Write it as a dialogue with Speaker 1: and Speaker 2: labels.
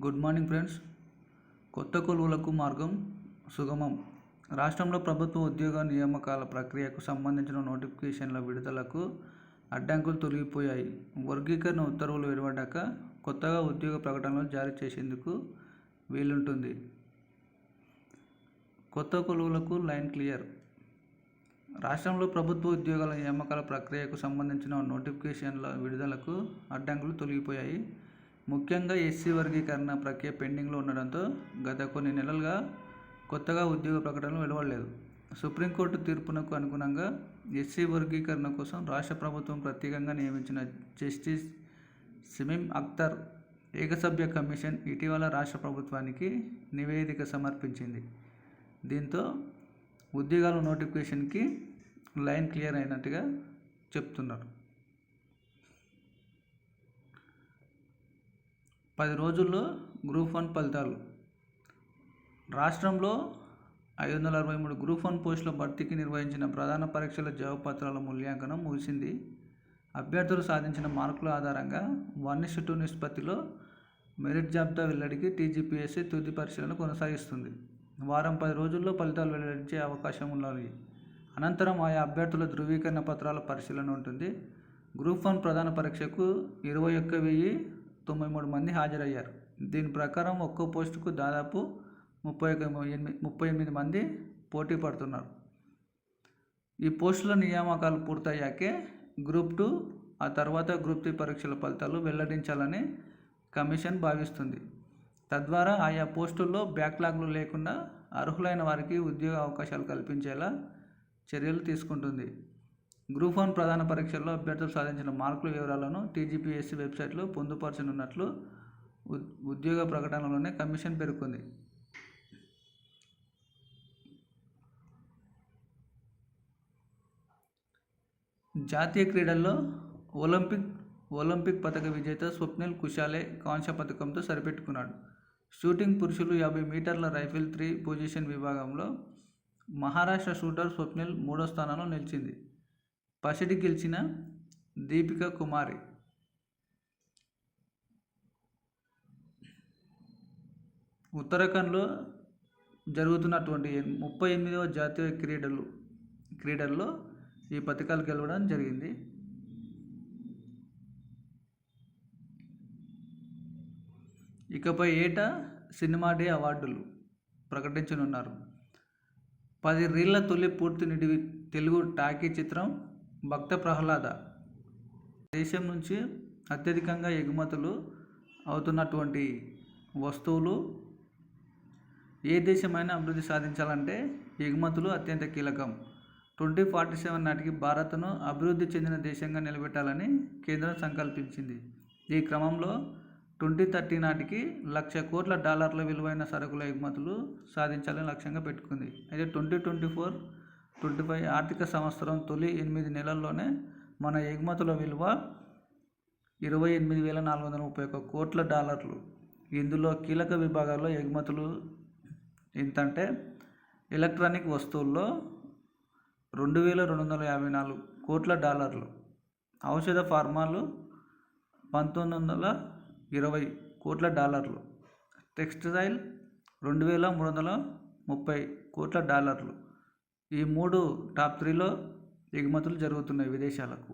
Speaker 1: Good morning friends. కొత్త కొలువులకు మార్గం సుగమం. రాష్ట్రంలో ప్రభుత్వ ఉద్యోగ నియామకాల ప్రక్రియకు సంబంధించిన నోటిఫికేషన్ల విడుదలకు అడ్డంకులు తొలగిపోయాయి. వర్గీకరణ ఉత్తర్వులు వెలువడ్డాక కొత్తగా ఉద్యోగ ప్రకటనలు జారీ చేసేందుకు వీలుంటుంది. కొత్త కొలువులకు లైన్ క్లియర్. రాష్ట్రంలో ప్రభుత్వ ఉద్యోగాల నియామకాల ప్రక్రియకు సంబంధించిన నోటిఫికేషన్ల విడుదలకు అడ్డంకులు తొలగిపోయాయి. ముఖ్యంగా ఎస్సీ వర్గీకరణ ప్రక్రియ పెండింగ్లో ఉండడంతో గత కొన్ని నెలలుగా కొత్తగా ఉద్యోగ ప్రకటనలు వెలువడలేదు. సుప్రీంకోర్టు తీర్పునకు అనుగుణంగా ఎస్సీ వర్గీకరణ కోసం రాష్ట్ర ప్రభుత్వం ప్రత్యేకంగా నియమించిన జస్టిస్ షమీమ్ అఖ్తర్ ఏకసభ్య కమిషన్ ఇటీవల రాష్ట్ర ప్రభుత్వానికి నివేదిక సమర్పించింది. దీంతో ఉద్యోగాల నోటిఫికేషన్కి లైన్ క్లియర్ అయినట్టుగా చెప్తున్నారు. 10 రోజుల్లో గ్రూప్ 1 ఫలితాలు. రాష్ట్రంలో 563 గ్రూప్ 1 పోస్టుల భర్తీకి నిర్వహించిన ప్రధాన పరీక్షల జవాబుపత్రాల మూల్యాంకనం ముగిసింది. అభ్యర్థులు సాధించిన మార్కుల ఆధారంగా 1:2 నిష్పత్తిలో మెరిట్ జాబితా వెల్లడికి టీజీపీఎస్సీ తుది పరిశీలన కొనసాగిస్తుంది. వారం 10 రోజుల్లో ఫలితాలు వెల్లడించే అవకాశం ఉన్నది. అనంతరం ఆయా అభ్యర్థుల ధృవీకరణ పత్రాల పరిశీలన ఉంటుంది. గ్రూప్ 1 ప్రధాన పరీక్షకు 21,093 మంది హాజరయ్యారు. దీని ప్రకారం ఒక్కో పోస్టుకు దాదాపు 38 మంది పోటీ పడుతున్నారు. ఈ పోస్టుల నియామకాలు పూర్తయ్యాకే గ్రూప్ 2, ఆ తర్వాత గ్రూప్ 3 పరీక్షల ఫలితాలు వెల్లడించాలని కమిషన్ భావిస్తుంది. తద్వారా ఆయా పోస్టుల్లో బ్యాక్లాగ్లు లేకుండా అర్హులైన వారికి ఉద్యోగ అవకాశాలు కల్పించేలా చర్యలు తీసుకుంటుంది. గ్రూప్ 1 ప్రధాన పరీక్షల్లో అభ్యర్థులు సాధించిన మార్కుల వివరాలను టీజీపీఎస్సీ వెబ్సైట్లో పొందుపరచనున్నట్లు ఉద్యోగ ప్రకటనలోనే కమిషన్ పేర్కొంది. జాతీయ క్రీడల్లో ఒలింపిక్ పతక విజేత స్వప్నిల్ కుషాలే కాంస్య పతకంతో సరిపెట్టుకున్నాడు. షూటింగ్ పురుషులు 50 మీటర్ల రైఫిల్ 3 పొజిషన్ విభాగంలో మహారాష్ట్ర షూటర్ స్వప్నిల్ 3వ స్థానంలో నిలిచింది. పసిడి గెలిచిన దీపికా కుమారి. ఉత్తరాఖండ్లో జరుగుతున్నటువంటి 38వ జాతీయ క్రీడల్లో ఈ పతకాలు గెలవడం జరిగింది. ఇకపై ఏటా సినిమా డే అవార్డులు ప్రకటించనున్నారు. 10 రీళ్ల తొలి పూర్తి నిడివి తెలుగు టాకీ చిత్రం భక్త ప్రహ్లాద. దేశం నుంచి అత్యధికంగా ఎగుమతులు అవుతున్నటువంటి వస్తువులు. ఏ దేశమైనా అభివృద్ధి సాధించాలంటే ఎగుమతులు అత్యంత కీలకం. 2047 నాటికి భారత్ను అభివృద్ధి చెందిన దేశంగా నిలబెట్టాలని కేంద్రం సంకల్పించింది. ఈ క్రమంలో 2030 నాటికి $1,00,000 కోట్ల విలువైన సరుకుల ఎగుమతులు సాధించాలని లక్ష్యంగా పెట్టుకుంది. అయితే 2024-25 ఆర్థిక సంవత్సరం తొలి 8 నెలల్లోనే మన ఎగుమతుల విలువ $28,431 కోట్ల. ఇందులో కీలక విభాగాల్లో ఎగుమతులు ఎంతంటే ఎలక్ట్రానిక్ వస్తువుల్లో $2,254 కోట్ల, ఔషధ ఫార్మాలు $1,920 కోట్ల, టెక్స్టైల్ $2,330 కోట్ల. ఈ 3 టాప్ 3లో ఎగుమతులు జరుగుతున్నాయి విదేశాలకు.